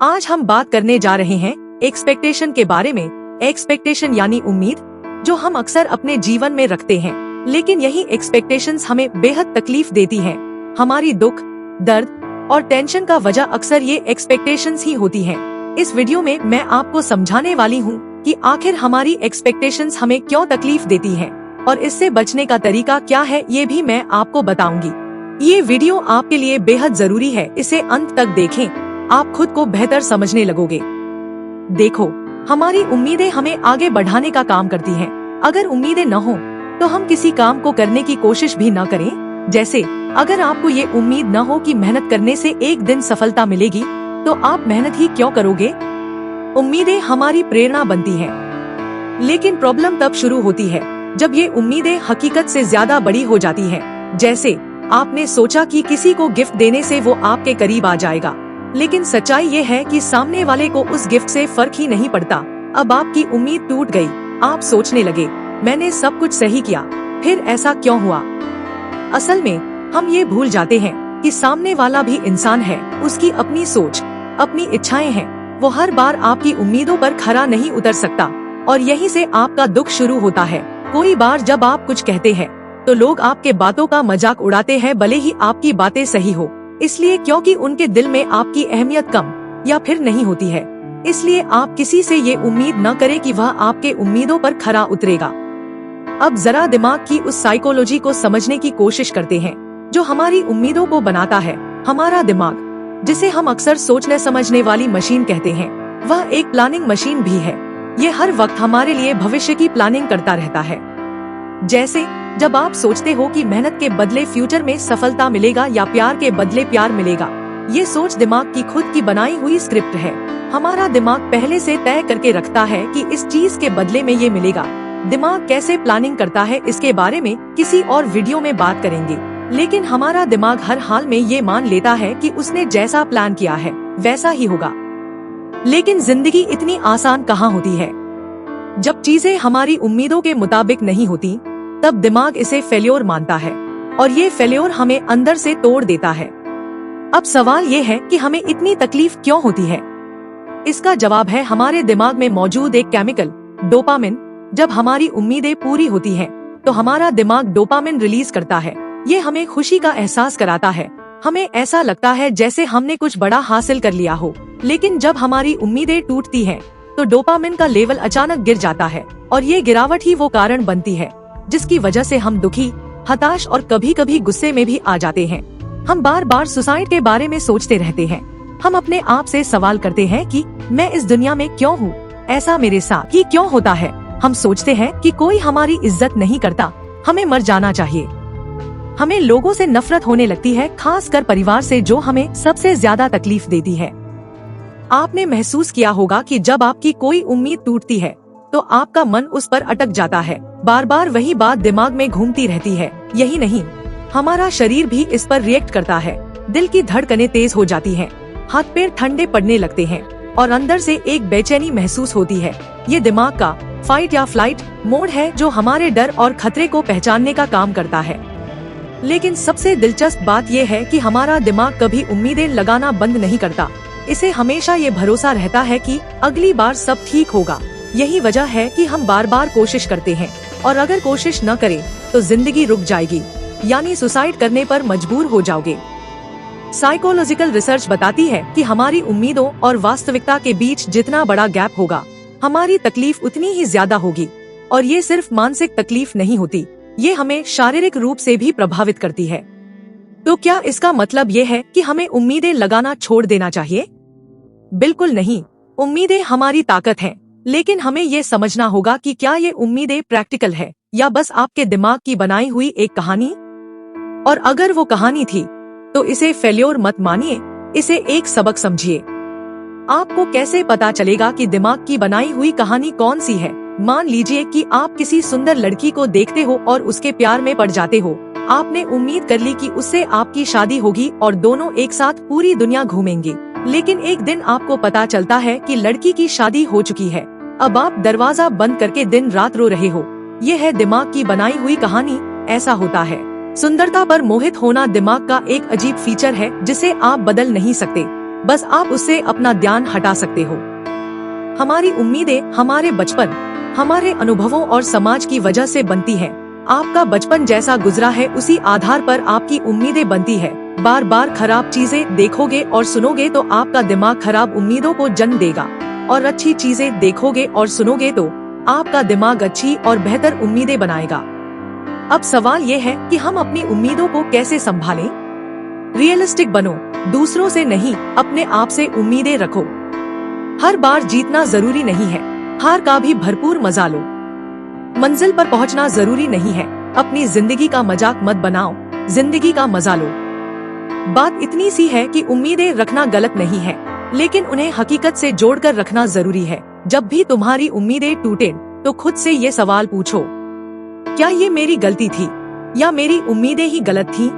आज हम बात करने जा रहे हैं एक्सपेक्टेशन के बारे में। एक्सपेक्टेशन यानी उम्मीद, जो हम अक्सर अपने जीवन में रखते हैं, लेकिन यही एक्सपेक्टेशंस हमें बेहद तकलीफ देती हैं। हमारी दुख, दर्द और टेंशन का वजह अक्सर ये एक्सपेक्टेशंस ही होती हैं। इस वीडियो में मैं आपको समझाने वाली हूँ कि आखिर हमारी एक्सपेक्टेशंस हमें क्यों तकलीफ देती हैं और इससे बचने का तरीका क्या है, ये भी मैं आपको बताऊंगी। ये वीडियो आपके लिए बेहद जरूरी है, इसे अंत तक देखें, आप खुद को बेहतर समझने लगोगे। देखो, हमारी उम्मीदें हमें आगे बढ़ाने का काम करती हैं। अगर उम्मीदें न हो तो हम किसी काम को करने की कोशिश भी न करें। जैसे अगर आपको ये उम्मीद न हो कि मेहनत करने से एक दिन सफलता मिलेगी, तो आप मेहनत ही क्यों करोगे? उम्मीदें हमारी प्रेरणा बनती हैं, लेकिन प्रॉब्लम तब शुरू होती है जब ये उम्मीदें हकीकत से ज्यादा बड़ी हो जाती हैं। जैसे आपने सोचा कि किसी को गिफ्ट देने से वो आपके करीब आ जाएगा, लेकिन सच्चाई ये है कि सामने वाले को उस गिफ्ट से फर्क ही नहीं पड़ता। अब आपकी उम्मीद टूट गई। आप सोचने लगे, मैंने सब कुछ सही किया, फिर ऐसा क्यों हुआ? असल में हम ये भूल जाते हैं कि सामने वाला भी इंसान है, उसकी अपनी सोच, अपनी इच्छाएं हैं। वो हर बार आपकी उम्मीदों पर खरा नहीं उतर सकता, और यहीं से आपका दुख शुरू होता है। कोई बार जब आप कुछ कहते हैं तो लोग आपके बातों का मजाक उड़ाते हैं, भले ही आपकी बातें सही हो, इसलिए क्योंकि उनके दिल में आपकी अहमियत कम या फिर नहीं होती है। इसलिए आप किसी से ये उम्मीद न करें कि वह आपके उम्मीदों पर खरा उतरेगा। अब जरा दिमाग की उस साइकोलॉजी को समझने की कोशिश करते हैं जो हमारी उम्मीदों को बनाता है। हमारा दिमाग, जिसे हम अक्सर सोचने समझने वाली मशीन कहते हैं, वह एक प्लानिंग मशीन भी है। ये हर वक्त हमारे लिए भविष्य की प्लानिंग करता रहता है। जैसे जब आप सोचते हो कि मेहनत के बदले फ्यूचर में सफलता मिलेगा या प्यार के बदले प्यार मिलेगा, ये सोच दिमाग की खुद की बनाई हुई स्क्रिप्ट है। हमारा दिमाग पहले से तय करके रखता है कि इस चीज के बदले में ये मिलेगा। दिमाग कैसे प्लानिंग करता है, इसके बारे में किसी और वीडियो में बात करेंगे, लेकिन हमारा दिमाग हर हाल में ये मान लेता है कि उसने जैसा प्लान किया है वैसा ही होगा। लेकिन जिंदगी इतनी आसान कहाँ होती है। जब चीजें हमारी उम्मीदों के मुताबिक नहीं होती, तब दिमाग इसे फेल्योर मानता है, और ये फेल्योर हमें अंदर से तोड़ देता है। अब सवाल ये है कि हमें इतनी तकलीफ क्यों होती है? इसका जवाब है हमारे दिमाग में मौजूद एक केमिकल, डोपामिन। जब हमारी उम्मीदें पूरी होती हैं, तो हमारा दिमाग डोपामिन रिलीज करता है। ये हमें खुशी का एहसास कराता है। हमें ऐसा लगता है जैसे हमने कुछ बड़ा हासिल कर लिया हो। लेकिन जब हमारी उम्मीदें टूटती हैं, तो डोपामिन का लेवल अचानक गिर जाता है, और ये गिरावट ही वो कारण बनती है जिसकी वजह से हम दुखी, हताश और कभी कभी गुस्से में भी आ जाते हैं। हम बार बार सुसाइड के बारे में सोचते रहते हैं। हम अपने आप से सवाल करते हैं कि मैं इस दुनिया में क्यों हूँ, ऐसा मेरे साथ ही क्यों होता है। हम सोचते हैं कि कोई हमारी इज्जत नहीं करता, हमें मर जाना चाहिए। हमें लोगों से नफरत होने लगती है, खासकर परिवार से, जो हमें सबसे ज्यादा तकलीफ देती है। आपने महसूस किया होगा कि जब आपकी कोई उम्मीद टूटती है तो आपका मन उस पर अटक जाता है। बार बार वही बात दिमाग में घूमती रहती है। यही नहीं, हमारा शरीर भी इस पर रिएक्ट करता है। दिल की धड़कनें तेज हो जाती हैं, हाथ पैर ठंडे पड़ने लगते हैं, और अंदर से एक बेचैनी महसूस होती है। ये दिमाग का फाइट या फ्लाइट मोड है, जो हमारे डर और खतरे को पहचानने का काम करता है। लेकिन सबसे दिलचस्प बात यह है कि हमारा दिमाग कभी उम्मीदें लगाना बंद नहीं करता। इसे हमेशा ये भरोसा रहता है कि अगली बार सब ठीक होगा। यही वजह है कि हम बार बार कोशिश करते हैं, और अगर कोशिश न करें तो जिंदगी रुक जाएगी, यानी सुसाइड करने पर मजबूर हो जाओगे। साइकोलॉजिकल रिसर्च बताती है कि हमारी उम्मीदों और वास्तविकता के बीच जितना बड़ा गैप होगा, हमारी तकलीफ उतनी ही ज्यादा होगी। और ये सिर्फ मानसिक तकलीफ नहीं होती, ये हमें शारीरिक रूप से भी प्रभावित करती है। तो क्या इसका मतलब ये है कि हमें उम्मीदें लगाना छोड़ देना चाहिए? बिल्कुल नहीं। उम्मीदें हमारी ताकत हैं, लेकिन हमें ये समझना होगा कि क्या ये उम्मीदें प्रैक्टिकल है या बस आपके दिमाग की बनाई हुई एक कहानी। और अगर वो कहानी थी तो इसे फेल्योर मत मानिए, इसे एक सबक समझिए। आपको कैसे पता चलेगा कि दिमाग की बनाई हुई कहानी कौन सी है? मान लीजिए कि आप किसी सुंदर लड़की को देखते हो और उसके प्यार में पड़ जाते हो। आपने उम्मीद कर ली कि उससे आपकी शादी होगी और दोनों एक साथ पूरी दुनिया घूमेंगे। लेकिन एक दिन आपको पता चलता है कि लड़की की शादी हो चुकी है। अब आप दरवाजा बंद करके दिन रात रो रहे हो। ये है दिमाग की बनाई हुई कहानी। ऐसा होता है। सुंदरता पर मोहित होना दिमाग का एक अजीब फीचर है जिसे आप बदल नहीं सकते। बस आप उससे अपना ध्यान हटा सकते हो। हमारी उम्मीदें हमारे बचपन, हमारे अनुभवों और समाज की वजह से बनती हैं। आपका बचपन जैसा गुजरा है उसी आधार पर आपकी उम्मीदें बनती है। बार बार खराब चीजें देखोगे और सुनोगे तो आपका दिमाग खराब उम्मीदों को जन्म देगा, और अच्छी चीजें देखोगे और सुनोगे तो आपका दिमाग अच्छी और बेहतर उम्मीदें बनाएगा। अब सवाल ये है कि हम अपनी उम्मीदों को कैसे संभालें? रियलिस्टिक बनो, दूसरों से नहीं अपने आप से उम्मीदें रखो। हर बार जीतना जरूरी नहीं है, हार का भी भरपूर मजा लो। मंजिल पर पहुंचना जरूरी नहीं है, अपनी जिंदगी का मजाक मत बनाओ, जिंदगी का मजा लो। बात इतनी सी है कि उम्मीदें रखना गलत नहीं है, लेकिन उन्हें हकीकत से जोड़कर रखना जरूरी है। जब भी तुम्हारी उम्मीदें टूटे तो खुद से ये सवाल पूछो, क्या ये मेरी गलती थी या मेरी उम्मीदें ही गलत थी?